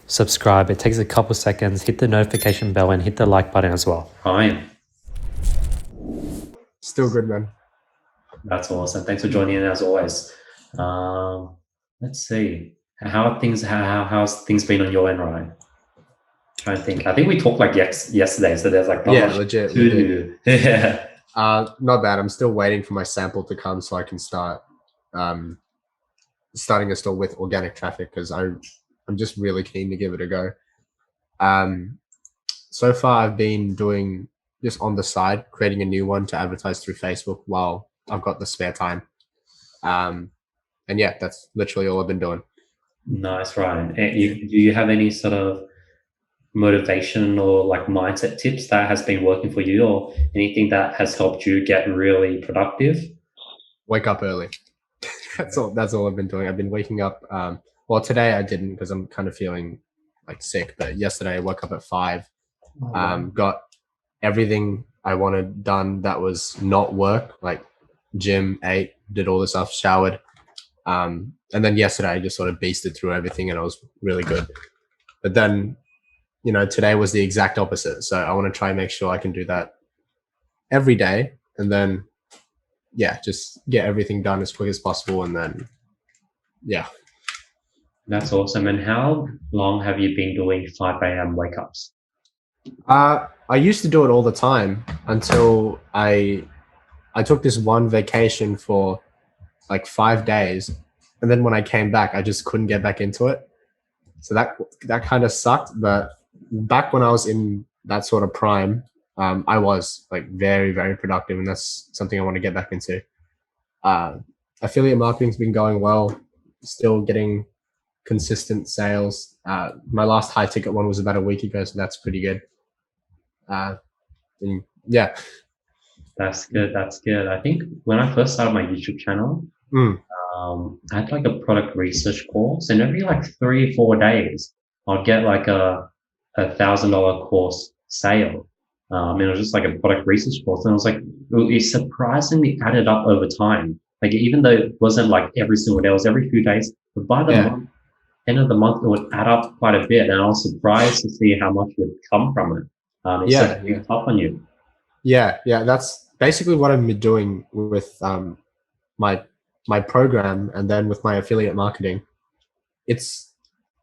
subscribe. It takes a couple seconds. Hit the notification bell and hit the like button as well. Fine. Still good, man. That's awesome. Thanks for joining in as always. Let's see. How's things been on your end, Ryan? Trying to think. I think we talked like yesterday, so there's like not much legit. to do. Yeah. Not bad. I'm still waiting for my sample to come so I can start starting a store with organic traffic because I'm just really keen to give it a go. So far I've been doing just on the side, creating a new one to advertise through Facebook while I've got the spare time. And yeah, that's literally all I've been doing. Nice, Ryan. Do you have any sort of motivation or like mindset tips that has been working for you, or anything that has helped you get really productive? Wake up early. That's all I've been doing. I've been waking up. Well, today I didn't because I'm kind of feeling like sick, but yesterday I woke up at 5. Got everything I wanted done that was not work, like gym, ate, did all the stuff, showered. And then yesterday I just sort of beasted through everything and I was really good. But then, today was the exact opposite. So I want to try and make sure I can do that every day. And then, yeah, just get everything done as quick as possible. And then, yeah. That's awesome. And how long have you been doing 5 a.m. wake ups? I used to do it all the time until I took this one vacation for like 5 days. And then when I came back, I just couldn't get back into it. So that kind of sucked. But back when I was in that sort of prime, I was like very, very productive. And that's something I want to get back into. Affiliate marketing's been going well, still getting consistent sales. My last high ticket one was about a week ago, so that's pretty good. And yeah. That's good. I think when I first started my YouTube channel, I had like a product research course, and every like 3 or 4 days, I'd get like a $1,000 course sale. And it was just like a product research course, and I was like, it surprisingly added up over time. Like even though it wasn't like every single day, it was every few days, but by the end of the month, it would add up quite a bit, and I was surprised to see how much would come from it. It's tough on you. Yeah, that's basically what I've been doing with my program, and then with my affiliate marketing.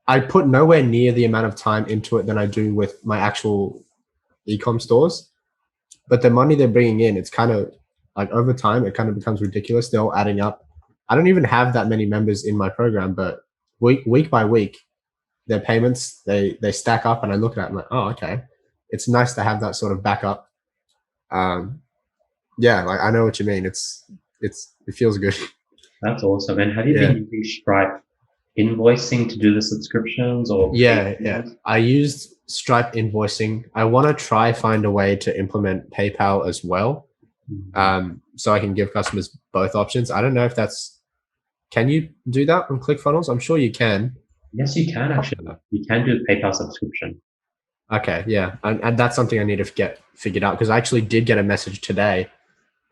I put nowhere near the amount of time into it than I do with my actual e-com stores, but the money they're bringing in, it's kind of like over time, it kind of becomes ridiculous. They're all adding up. I don't even have that many members in my program, but week by week, their payments, they stack up, and I look at it, I'm like, oh, okay. It's nice to have that sort of backup. Yeah, like I know what you mean. It feels good. That's awesome. And have you been using Stripe invoicing to do the subscriptions, or? Yeah. I used Stripe invoicing. I want to try find a way to implement PayPal as well. So I can give customers both options. I don't know if can you do that on ClickFunnels? I'm sure you can. Yes, you can actually. You can do PayPal subscription. Okay, yeah. And that's something I need to get figured out, because I actually did get a message today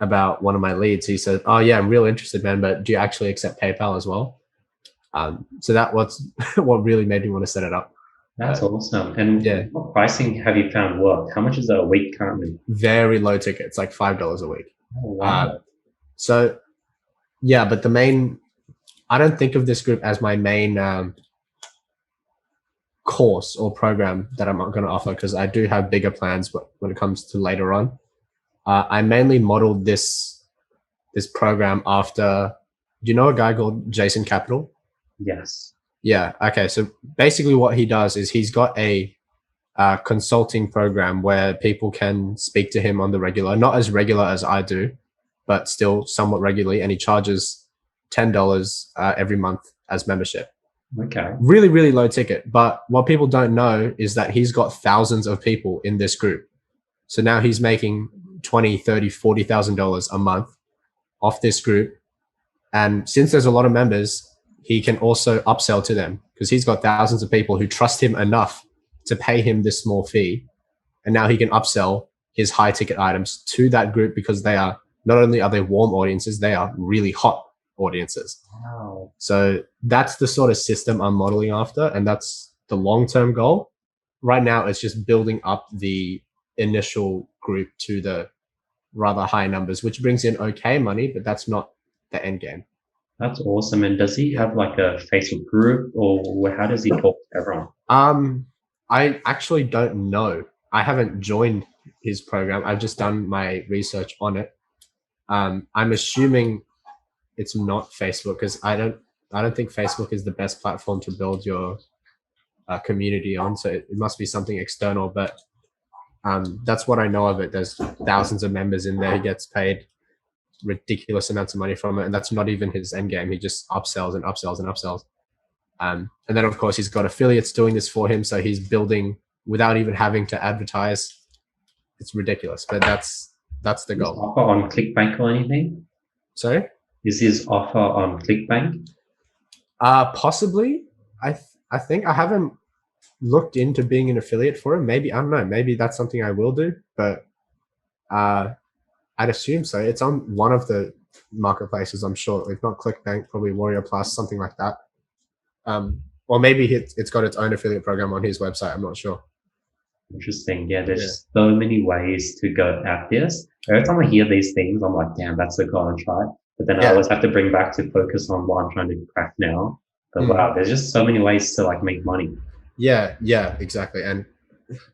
about one of my leads. He said, oh yeah, I'm real interested, man, but do you actually accept PayPal as well? So that was what really made me want to set it up. That's awesome. And what pricing have you found work? How much is that a week currently? Very low ticket. It's like $5 a week. Oh, wow. So yeah, but I don't think of this group as my main course or program that I'm going to offer, because I do have bigger plans when it comes to later on. I mainly modeled this program after, do you know a guy called Jason Capital? Yes. Yeah. Okay. So basically what he does is he's got a consulting program where people can speak to him on the regular, not as regular as I do, but still somewhat regularly. And he charges $10 every month as membership. Okay. Really, really low ticket. But what people don't know is that he's got thousands of people in this group. So now he's making $20,000, $30,000, $40,000 a month off this group. And since there's a lot of members, he can also upsell to them, because he's got thousands of people who trust him enough to pay him this small fee. And now he can upsell his high ticket items to that group, because they are, not only are they warm audiences, they are really hot audiences. Wow. So that's the sort of system I'm modeling after. And that's the long-term goal. Right now, it's just building up the initial group to the rather high numbers, which brings in okay money, but that's not the end game. That's awesome. And does he have like a Facebook group, or how does he talk to everyone? I actually don't know. I haven't joined his program. I've just done my research on it. I'm assuming it's not Facebook, because I don't think Facebook is the best platform to build your community on. So it must be something external. But that's what I know of it. There's thousands of members in there. He gets paid ridiculous amounts of money from it, and that's not even his end game. He just upsells and upsells and upsells. And then of course he's got affiliates doing this for him, so he's building without even having to advertise. It's ridiculous, but that's the goal. Offer on Clickbank or anything? Sorry? Is his offer on Clickbank? Possibly. I think I haven't looked into being an affiliate for him. Maybe, I don't know, maybe that's something I will do, but I'd assume so. It's on one of the marketplaces, I'm sure. If not Clickbank, probably Warrior Plus, something like that. Or maybe it's got its own affiliate program on his website. I'm not sure. Interesting. Yeah, there's so many ways to go at this. Every time I hear these things, I'm like, damn, that's the goal and try. But then I always have to bring back to focus on what I'm trying to crack now. But wow, there's just so many ways to like make money. Yeah, exactly. And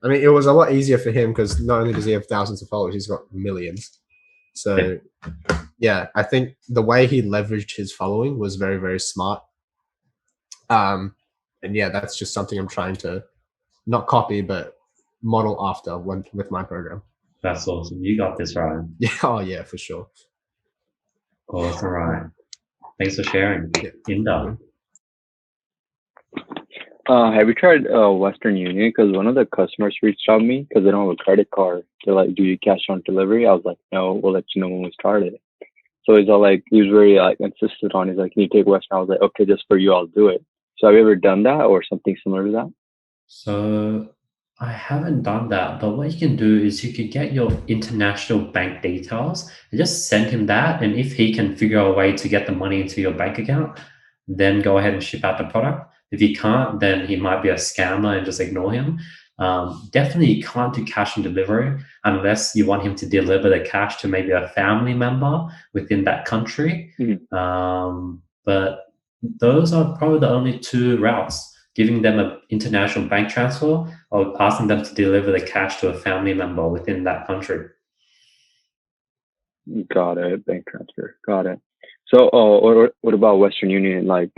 I mean, it was a lot easier for him because not only does he have thousands of followers, he's got millions. So yeah, I think the way he leveraged his following was very, very smart. And yeah, that's just something I'm trying to not copy, but model after with my program. That's awesome. You got this, Ryan. Yeah. Oh yeah, for sure. Awesome, Ryan. Thanks for sharing. Inda. Have you tried Western Union? Because one of the customers reached out to me because they don't have a credit card. They're like, "Do you cash on delivery?" I was like, "No, we'll let you know when we start it." So he's all like, he was very like insistent on. He's like, "Can you take Western?" I was like, "Okay, just for you, I'll do it." So have you ever done that or something similar to that? So I haven't done that, but what you can do is you could get your international bank details and just send him that. And if he can figure out a way to get the money into your bank account, then go ahead and ship out the product. If he can't, then he might be a scammer and just ignore him. Definitely you can't do cash on delivery unless you want him to deliver the cash to maybe a family member within that country. But those are probably the only two routes: giving them an international bank transfer or asking them to deliver the cash to a family member within that country. Got it. Bank transfer. Got it. So, what about Western Union? Like,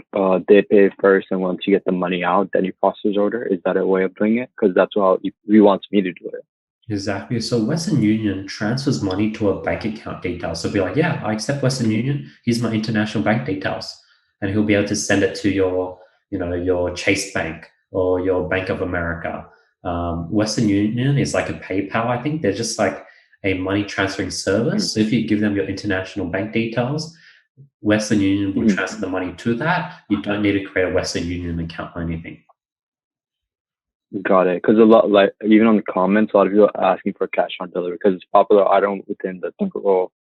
they pay first, and once you get the money out, then you process order. Is that a way of doing it? Because that's how he wants me to do it. Exactly. So Western Union transfers money to a bank account details. So be like, yeah, I accept Western Union. Here's my international bank details, and he'll be able to send it to your, your Chase Bank or your Bank of America. Western Union is like a PayPal. I think they're just like a money transferring service. So if you give them your international bank details, Western Union will transfer the money to that. You don't need to create a Western Union account or anything. Got it. Because a lot, like even on the comments, a lot of people are asking for cash on delivery because it's popular. I don't within the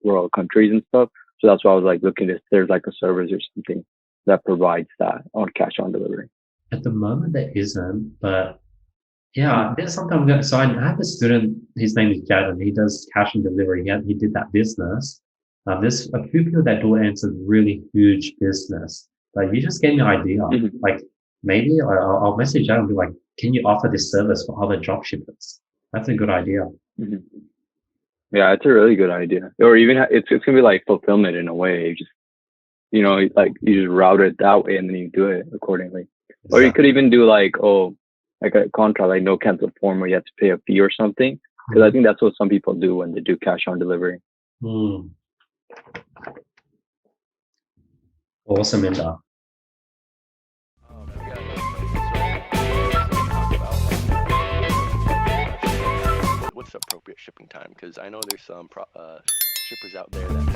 rural countries and stuff. So that's why I was like looking if there's like a service or something that provides that on cash on delivery. At the moment, there isn't, but yeah, there's something. So I have a student. His name is Jaden. He does cash on delivery. He did that business. There's a few people that do it, and it's a really huge business. Like, you just gave me an idea. Like, maybe I'll message out and be like, can you offer this service for other drop shippers? That's a good idea. Yeah, it's a really good idea. Or even it's gonna be like fulfillment in a way. You just, like you just route it that way and then you do it accordingly. Exactly. Or you could even do like a contract, like no cancel form where you have to pay a fee or something. Because I think that's what some people do when they do cash on delivery. Awesome, Inda. What's the appropriate shipping time? Because I know there's some shippers out there that